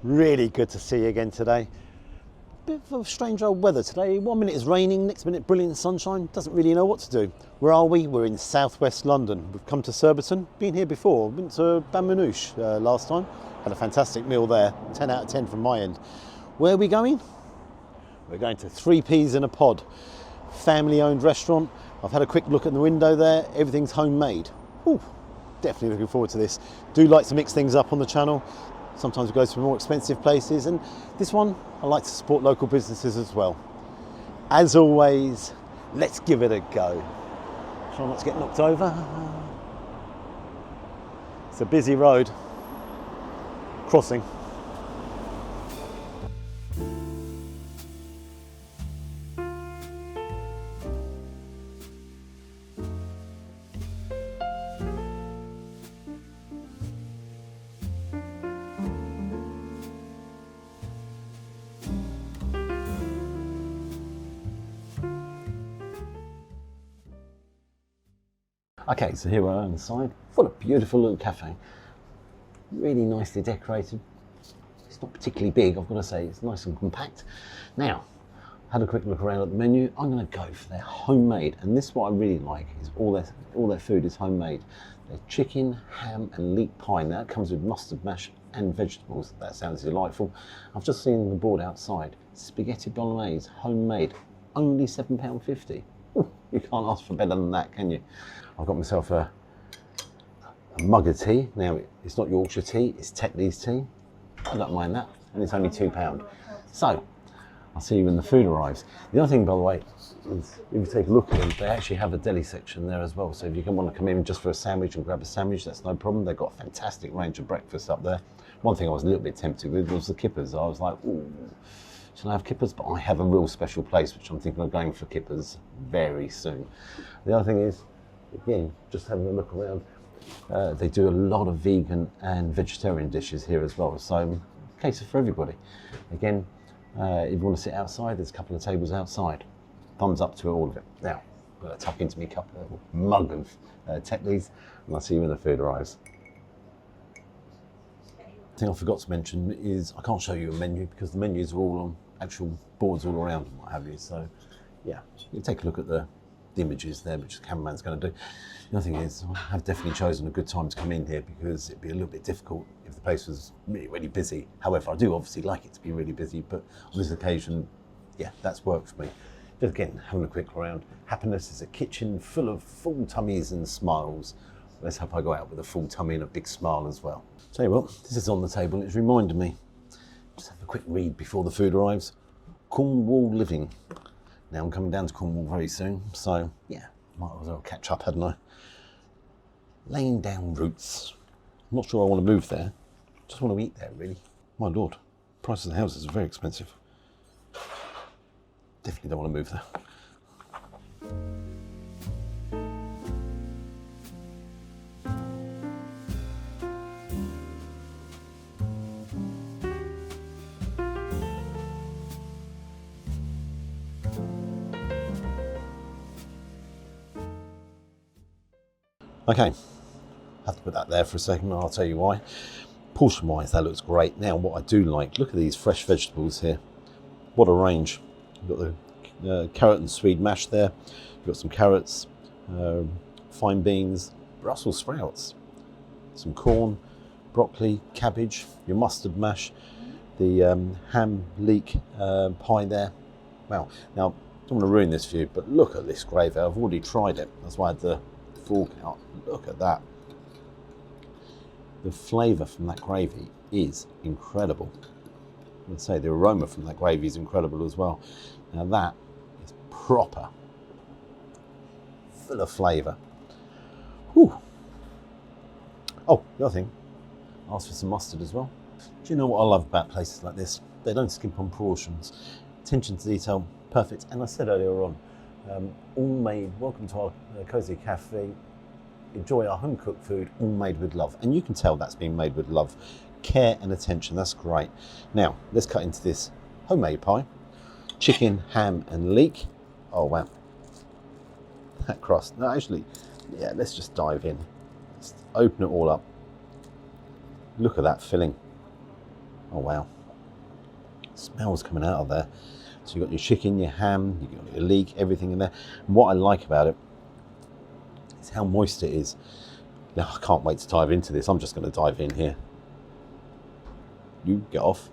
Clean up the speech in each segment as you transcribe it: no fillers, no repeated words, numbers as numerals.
Really good to see you again today. Bit of strange old weather today. 1 minute is raining, next minute brilliant sunshine. Doesn't really know what to do. Where are we? We're in southwest London. We've come to Surbiton. Been here before. Went to Bamanoosh last time. Had a fantastic meal there. 10 out of 10 from my end. Where are we going? We're going to Three Peas in a Pod. Family-owned restaurant. I've had a quick look at the window there. Everything's homemade. Ooh, definitely looking forward to this. Do like to mix things up on the channel. Sometimes we go to more expensive places, and this one, I like to support local businesses as well. As always, let's give it a go. Try not to get knocked over. It's a busy road. Crossing. Okay, so here we are inside, full of beautiful little cafe. Really nicely decorated. It's not particularly big, I've got to say, it's nice and compact. Now, had a quick look around at the menu. I'm going to go for their homemade, and this is what I really like, is all their food is homemade. Their chicken, ham and leek pie. Now it comes with mustard mash and vegetables. That sounds delightful. I've just seen the board outside. Spaghetti bolognese, homemade, only £7.50. You can't ask for better than that, can you? I've got myself a mug of tea. Now, it's not Yorkshire tea, it's Tetley's tea. I don't mind that, and it's only £2. So, I'll see you when the food arrives. The other thing, by the way, is if you take a look at them, they actually have a deli section there as well. So if you want to come in just for a sandwich and grab a sandwich, that's no problem. They've got a fantastic range of breakfast up there. One thing I was a little bit tempted with was the kippers. I was like, ooh, should I have kippers? But I have a real special place, which I'm thinking of going for kippers very soon. The other thing is, again, just having a look around, they do a lot of vegan and vegetarian dishes here as well. So, cater for everybody. Again, if you want to sit outside, there's a couple of tables outside. Thumbs up to all of it. Now, I'm going to tuck into my mug of Tetley's, and I'll see you when the food arrives. The thing I forgot to mention is I can't show you a menu because the menus are all on actual boards all around and what have you. So, yeah, you take a look at the images there, which the cameraman's going to do. The other thing is, I have definitely chosen a good time to come in here because it'd be a little bit difficult if the place was really, really busy. However, I do obviously like it to be really busy, but on this occasion, yeah, that's worked for me. Just again, having a quick around. Happiness is a kitchen full of full tummies and smiles. Let's hope I go out with a full tummy and a big smile as well. Tell you what, this is on the table. It's reminded me. Just have a quick read before the food arrives. Cornwall Living. Now I'm coming down to Cornwall very soon, so yeah, might as well catch up, hadn't I? Laying down roots. I'm not sure I want to move there. Just want to eat there, really. My lord, prices of houses are very expensive. Definitely don't want to move there. Okay, have to put that there for a second, and I'll tell you why. Portion-wise, that looks great. Now, what I do like, look at these fresh vegetables here. What a range. You've got the carrot and swede mash there. You've got some carrots, fine beans, Brussels sprouts, some corn, broccoli, cabbage, your mustard mash, the ham leek pie there. Wow. Now, I don't want to ruin this for you, but look at this gravy. I've already tried it. That's why I had the fork out. Look at that. The flavour from that gravy is incredible. I would say the aroma from that gravy is incredible as well. Now that is proper, full of flavour. Whew. Oh, the other thing, ask for some mustard as well. Do you know what I love about places like this? They don't skimp on portions. Attention to detail, perfect. And I said earlier on, all made, welcome to our cosy cafe. Enjoy our home cooked food, all made with love. And you can tell that's being made with love. Care and attention, that's great. Now, let's cut into this homemade pie. Chicken, ham and leek. Oh wow. That crust. No, actually, yeah, let's just dive in. Let's open it all up. Look at that filling. Oh wow. Smells coming out of there. So you've got your chicken, your ham, you've got your leek, everything in there. And what I like about it is how moist it is. Now, I can't wait to dive into this. I'm just going to dive in here. You get off.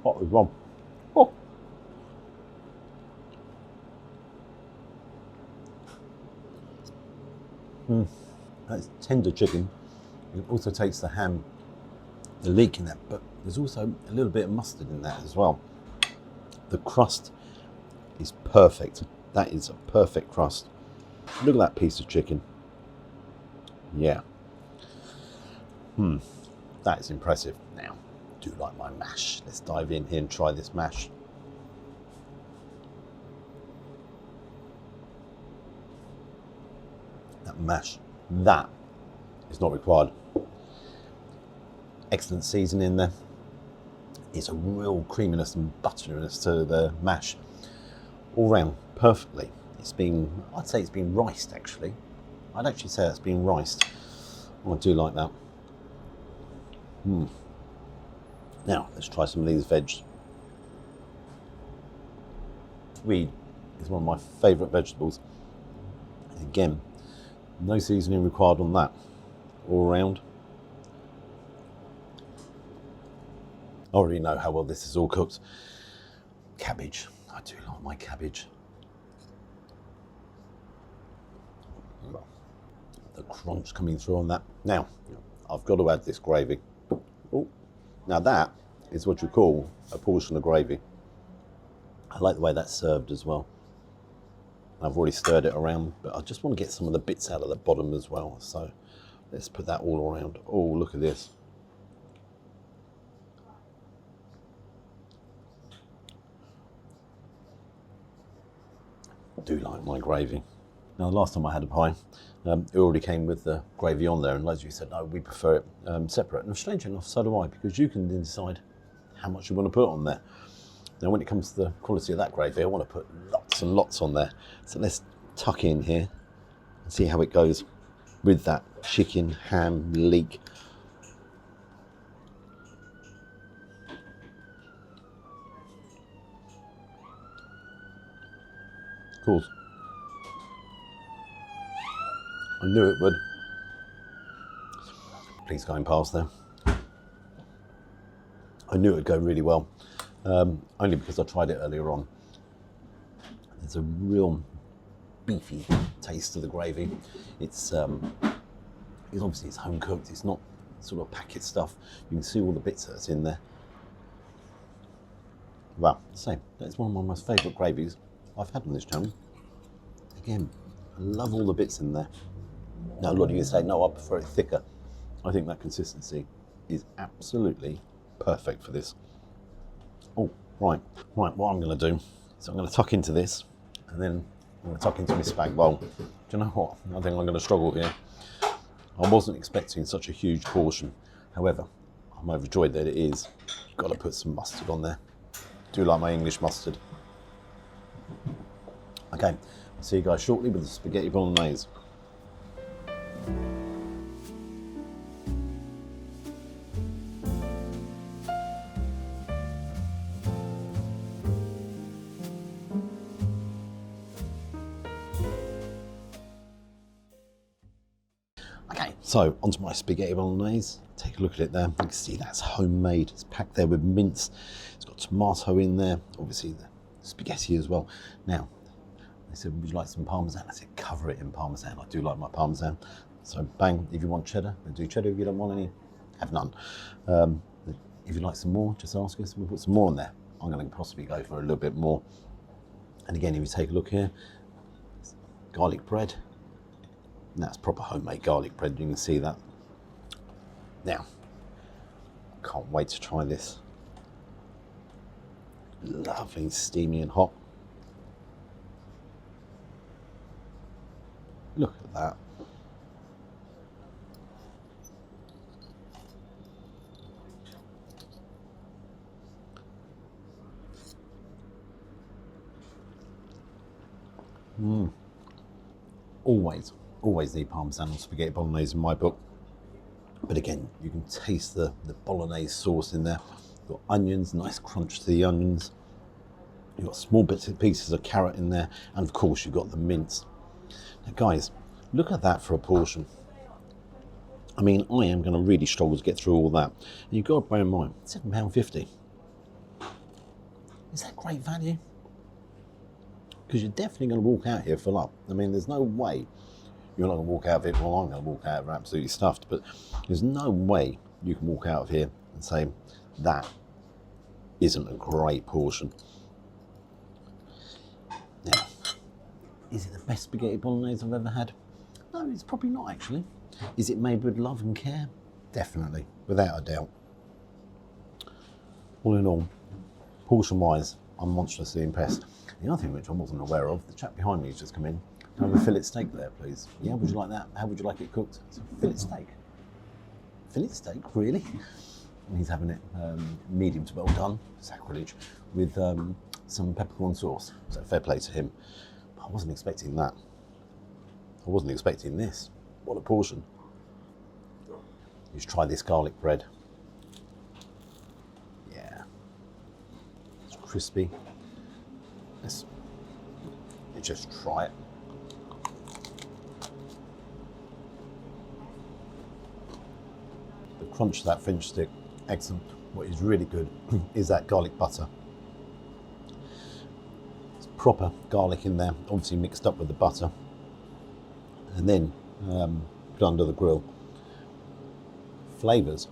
What was wrong? Oh. That's tender chicken. It also takes the ham, the leek in that, but there's also a little bit of mustard in that as well. The crust is perfect. That is a perfect crust. Look at that piece of chicken. Yeah. That is impressive. Now, I do like my mash. Let's dive in here and try this mash. That mash, that is not required. Excellent seasoning in there. It's a real creaminess and butteriness to the mash. All round, perfectly. It's been, I'd say it's been riced actually. I'd actually say it's been riced. Oh, I do like that. Now, let's try some of these veg. Swede is one of my favourite vegetables. Again, no seasoning required on that. All around. I already know how well this is all cooked. Cabbage. I do like my cabbage. The crunch coming through on that. Now, I've got to add this gravy. Oh, now that is what you call a portion of gravy. I like the way that's served as well. I've already stirred it around, but I just want to get some of the bits out of the bottom as well. So let's put that all around. Oh, look at this. I do like my gravy. Now, the last time I had a pie, it already came with the gravy on there, and as you said, no, we prefer it separate. And strange enough, so do I, because you can then decide how much you want to put on there. Now, when it comes to the quality of that gravy, I want to put lots and lots on there. So let's tuck in here and see how it goes with that chicken, ham, leek. Of course, I knew it would. Please going past there. I knew it would go really well, only because I tried it earlier on. There's a real beefy taste to the gravy. It's obviously it's home cooked. It's not sort of packet stuff. You can see all the bits that's in there. Wow, same. That's one of my most favourite gravies I've had on this channel. Again, I love all the bits in there. Now, a lot of you say, no, I prefer it thicker. I think that consistency is absolutely perfect for this. Oh, right, what I'm going to do is I'm going to tuck into this, and then I'm going to tuck into my spag bowl. Do you know what? I think I'm going to struggle here. I wasn't expecting such a huge portion. However, I'm overjoyed that it is. You've got to put some mustard on there. Do like my English mustard. Okay, I'll see you guys shortly with the spaghetti bolognese. Okay, so onto my spaghetti bolognese. Take a look at it there. You can see that's homemade. It's packed there with mince. It's got tomato in there. Obviously the spaghetti as well. Now, they said, would you like some parmesan? I said, cover it in parmesan. I do like my parmesan. So bang, if you want cheddar, then do cheddar. If you don't want any, have none. If you like some more, just ask us. We'll put some more in there. I'm going to possibly go for a little bit more. And again, if you take a look here, garlic bread. And that's proper homemade garlic bread. You can see that. Now, can't wait to try this. Lovely, steamy and hot. Look at that. Always need parmesan on spaghetti bolognese in my book. But again, you can taste the bolognese sauce in there. You've got onions, nice crunch to the onions. You've got small bits and pieces of carrot in there, and of course you've got the mince. Now guys, look at that for a portion. I mean, I am going to really struggle to get through all that. And you've got to bear in mind, £7.50. Is that great value? Because you're definitely going to walk out here full up. I mean, there's no way you're not going to walk out of it. Well, I'm going to walk out of it absolutely stuffed, but there's no way you can walk out of here and say that isn't a great portion. Now, is it the best spaghetti bolognese I've ever had? No, it's probably not actually. Is it made with love and care? Definitely, without a doubt. All in all, portion-wise, I'm monstrously impressed. The other thing which I wasn't aware of, the chap behind me has just come in. Can I have a fillet steak there, please? Yeah, would you like that? How would you like it cooked? It's a fillet steak. Fillet steak, really? And he's having it medium to well done, sacrilege, with some peppercorn sauce. So fair play to him. But I wasn't expecting that. I wasn't expecting this. What a portion. Let's try this garlic bread. Yeah. It's crispy. Let's just try it. The crunch of that French stick, excellent. What is really good is that garlic butter. It's proper garlic in there, obviously mixed up with the butter. And then put under the grill. Flavours.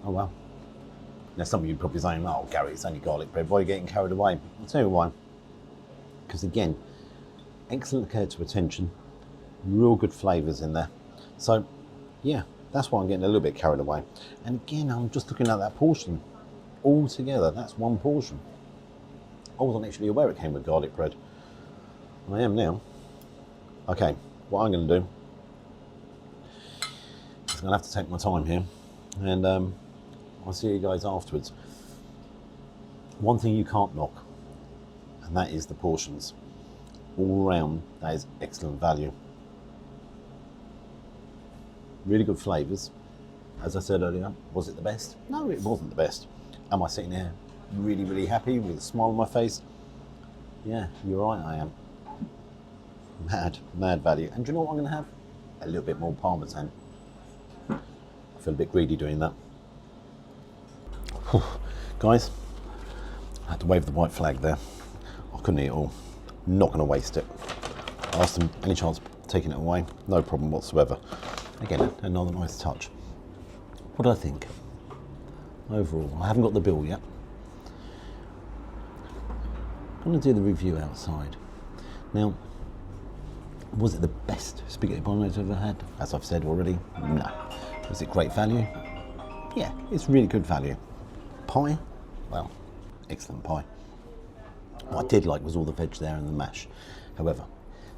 Oh wow. Now some of you are probably saying, oh Gary, it's only garlic bread, why are you getting carried away? I'll tell you why. Because again, excellent care to attention, real good flavours in there. So yeah, that's why I'm getting a little bit carried away. And again, I'm just looking at that portion. All together, that's one portion. I wasn't actually aware it came with garlic bread. I am now. Okay, what I'm going to do is I'm going to have to take my time here, and I'll see you guys afterwards. One thing you can't knock, and that is the portions. All round, that is excellent value. Really good flavours. As I said earlier, was it the best? No, it wasn't the best. Am I sitting here really, really happy with a smile on my face? Yeah, you're right, I am. Mad value. And do you know what I'm going to have? A little bit more Parmesan. I feel a bit greedy doing that. Guys, I had to wave the white flag there. I couldn't eat it all. Not going to waste it. I asked them, any chance of taking it away? No problem whatsoever. Again, another nice touch. What do I think? Overall, I haven't got the bill yet. I'm going to do the review outside. Now, was it the best spaghetti bolognese I've ever had? As I've said already, no. Was it great value? Yeah, it's really good value. Pie? Well, excellent pie. What I did like was all the veg there and the mash. However,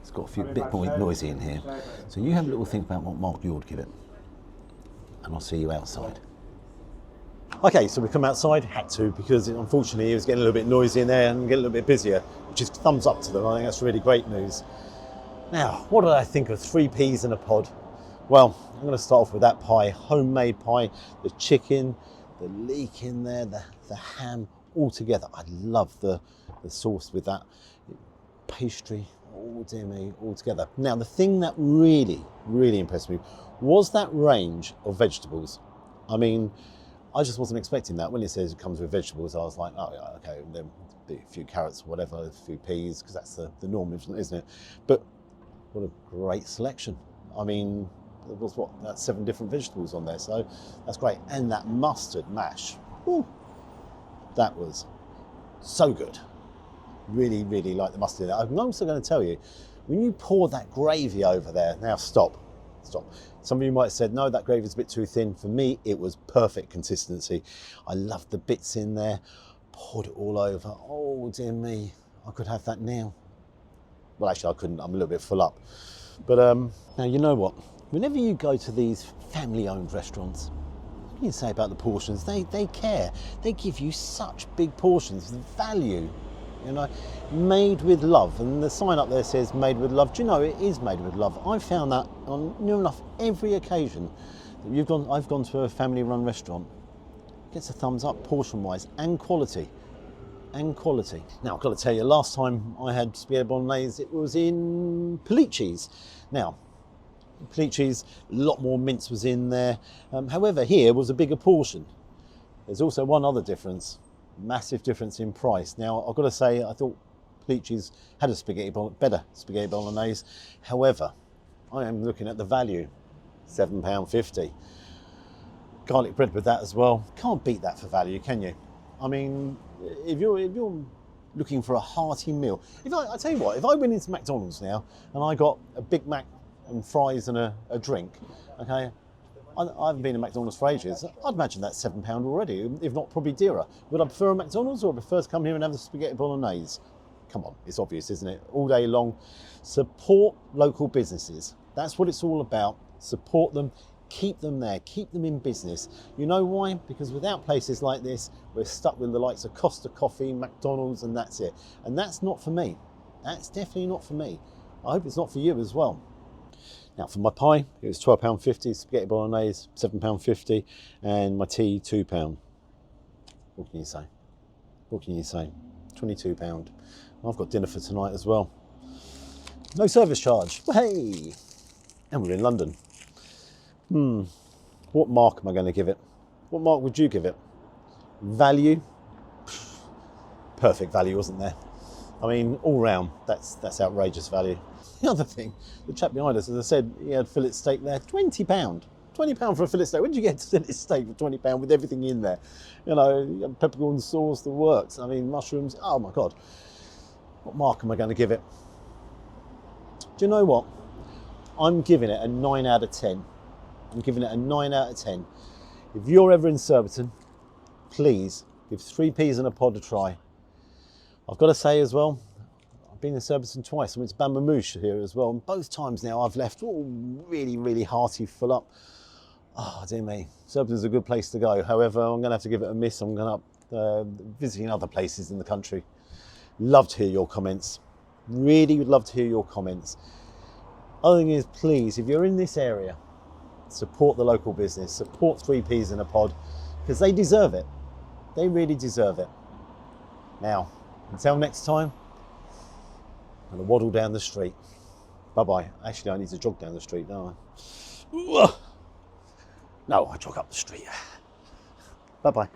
it's got a bit more noisy in here. So you have a little think about what mark you would give it. And I'll see you outside. Okay, so we come outside, had to, because unfortunately it was getting a little bit noisy in there and getting a little bit busier, which is thumbs up to them. I think that's really great news. Now, what did I think of 3 peas in a pod? Well, I'm going to start off with that pie, homemade pie, the chicken, the leek in there, the ham, all together. I love the sauce with that pastry, oh dear me, all together. Now, the thing that really, really impressed me was that range of vegetables. I mean, I just wasn't expecting that. When it says it comes with vegetables, I was like, oh yeah, okay, then a few carrots, whatever, a few peas, because that's the norm, isn't it? But what a great selection. I mean, there was that's 7 different vegetables on there, so that's great. And that mustard mash, ooh, that was so good. Really, really like the mustard in there. I'm also going to tell you, when you pour that gravy over there, now stop. Some of you might have said, no, that gravy's a bit too thin. For me, it was perfect consistency. I loved the bits in there, poured it all over. Oh dear me, I could have that now. Well, actually I couldn't, I'm a little bit full up. But now you know what, whenever you go to these family-owned restaurants, what do you say about the portions? They care. They give you such big portions, the value, you know, made with love. And the sign up there says made with love. Do you know, it is made with love. I found that on near enough every occasion I've gone to a family-run restaurant. Gets a thumbs up portion-wise and quality. Now I've got to tell you, last time I had spaghetti bolognese, it was in Polici's. Now, Polici's, a lot more mince was in there. However, here was a bigger portion. There's also one other difference, massive difference in price. Now, I've got to say, I thought Polici's had a better spaghetti bolognese. However, I am looking at the value, £7.50. Garlic bread with that as well. Can't beat that for value, can you? I mean, if you're looking for a hearty meal, I tell you what, if I went into McDonald's now and I got a Big Mac and fries and a drink, okay, I haven't been to McDonald's for ages, I'd imagine that's £7 already, if not probably dearer. Would I prefer a McDonald's or prefer to come here and have the spaghetti bolognese? Come on, it's obvious, isn't it? All day long. Support local businesses. That's what it's all about. Support them. Keep them there, keep them in business. You know why? Because without places like this, we're stuck with the likes of Costa Coffee, McDonald's, and that's it. And that's not for me. That's definitely not for me. I hope it's not for you as well. Now for my pie, it was £12.50, spaghetti bolognese, £7.50, and my tea, £2. What can you say? What can you say? £22. I've got dinner for tonight as well. No service charge. Hey! And we're in London. What mark am I going to give it? What mark would you give it? Value? Perfect value, wasn't there? I mean, all round, that's outrageous value. The other thing, the chap behind us, as I said, he had fillet steak there, £20. £20 for a fillet steak. When did you get a fillet steak for £20 with everything in there? You know, peppercorn sauce, the works. I mean, mushrooms, oh my God. What mark am I going to give it? Do you know what? I'm giving it a 9 out of 10. I'm giving it a 9 out of 10. If you're ever in Surbiton, please give 3 peas in a pod a try. I've got to say as well, I've been in Surbiton twice. I went to Bamanoosh here as well, and both times now I've left really, really hearty, full up. Oh, dear me. Surbiton's a good place to go. However, I'm going to have to give it a miss. I'm going to visiting other places in the country. Love to hear your comments. Really would love to hear your comments. Other thing is, please, if you're in this area, support the local business, support 3 peas in a pod, because they deserve it. They really deserve it. Now, until next time, I'm going to waddle down the street. Bye-bye. Actually, I need to jog down the street, don't I? No, I jog up the street. Bye-bye.